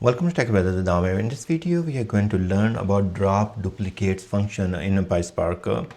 Welcome to Tech with Damer. In this video, we are going to learn about drop duplicates function in PySpark.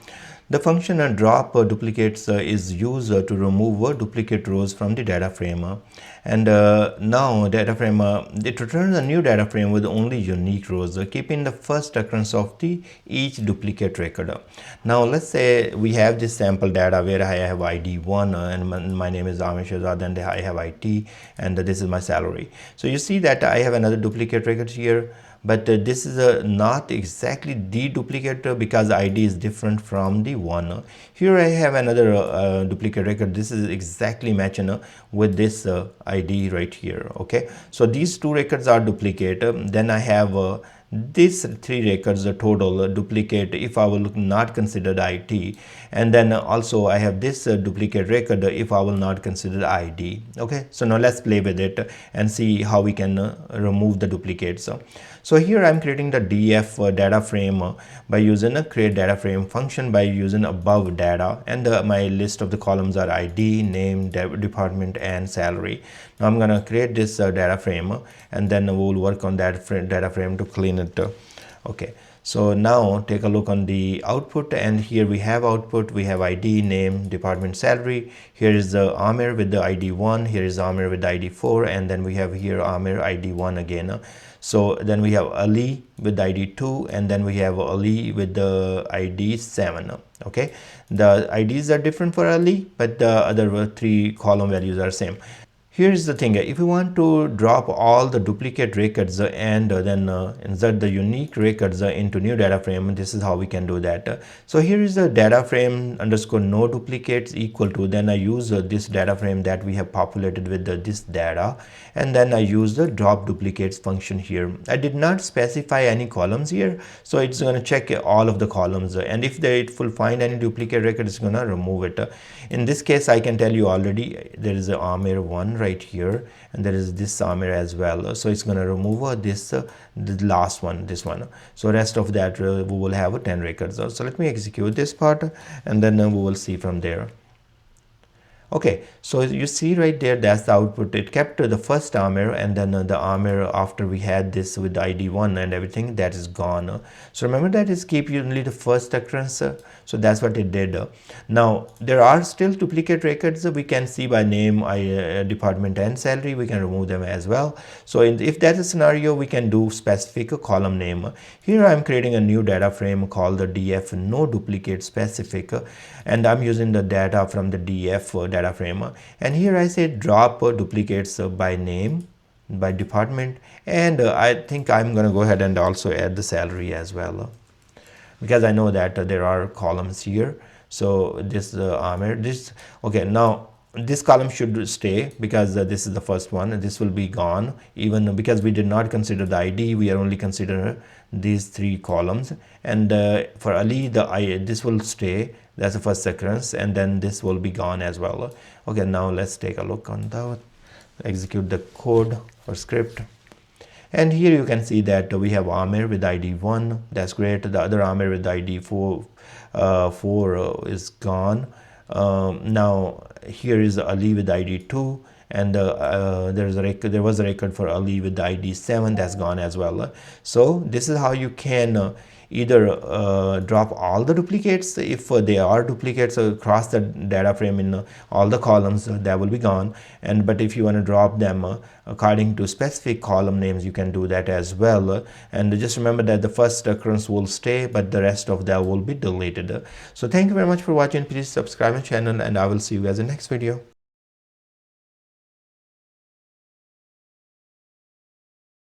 The function drop duplicates is used to remove duplicate rows from the data frame. And now data frame, it returns a new data frame with only unique rows, keeping the first occurrence of the each duplicate record. Now let's say we have this sample data where I have ID 1 and my name is Amish Azad, and I have IT and this is my salary. So you see that I have another duplicate record here, but this is not exactly the duplicate because ID is different from the one. Here I have another duplicate record. This is exactly matching with this ID right here. Okay, so these two records are duplicate. Then I have these three records, the total duplicate if I will not consider the IT, and then also I have this duplicate record if I will not consider ID. Okay, so now let's play with it and see how we can remove the duplicates. So here I'm creating the df data frame by using a create data frame function by using above data, and my list of the columns are ID, name, department, and salary. Now I'm gonna create this data frame, and then we'll work on that data frame to clean it. Okay, so now take a look on the output, and here we have output. We have ID, name, department, salary. Here is the Amir with the ID 1, here is Amir with the ID 4, and then we have here Amir ID 1 again. So then we have Ali with the ID 2, and then we have Ali with the ID 7. Okay, the IDs are different for Ali, but the other three column values are same. Here's the thing, if you want to drop all the duplicate records and then insert the unique records into new data frame, this is how we can do that. So here is the data frame underscore no duplicates equal to, then I use this data frame that we have populated with this data, and then I use the drop duplicates function here. I did not specify any columns here, so it's going to check all of the columns, and if it will find any duplicate record, it's going to remove it. In this case, I can tell you already there is a Amir 1 right here, and there is this Amir as well, so it's going to remove this the last one, this one. So rest of that we will have 10 records. So let me execute this part, and then we will see from there. Okay, so you see right there, that's the output. It kept the first Amir, and then the Amir after we had this with ID 1 and everything, that is gone. So remember that is keep only the first occurrence. So that's what it did. Now there are still duplicate records. We can see by name, department, and salary. We can remove them as well. So if that's a scenario, we can do specific column name. Here I'm creating a new data frame called the df no duplicate specific, and I'm using the data from the df data frame, and here I say drop duplicates by name, by department, and I think I'm going to go ahead and also add the salary as well, because I know that there are columns here. So this Amir, this, okay, now this column should stay because this is the first one, and this will be gone, even because we did not consider the ID, we are only consider these three columns. And for Ali, this will stay, that's the first occurrence, and then this will be gone as well. Okay, now let's take a look on that, execute the code or script. And here you can see that we have Amir with ID 1, that's great. The other Amir with ID 4 is gone. Now here is Ali with ID 2, and there was a record for Ali with the ID 7, that's gone as well. So this is how you can either drop all the duplicates. If they are duplicates across the data frame in all the columns, that will be gone. And but if you want to drop them according to specific column names, you can do that as well. And just remember that the first occurrence will stay, but the rest of that will be deleted. So thank you very much for watching. Please subscribe my channel, and I will see you guys in the next video.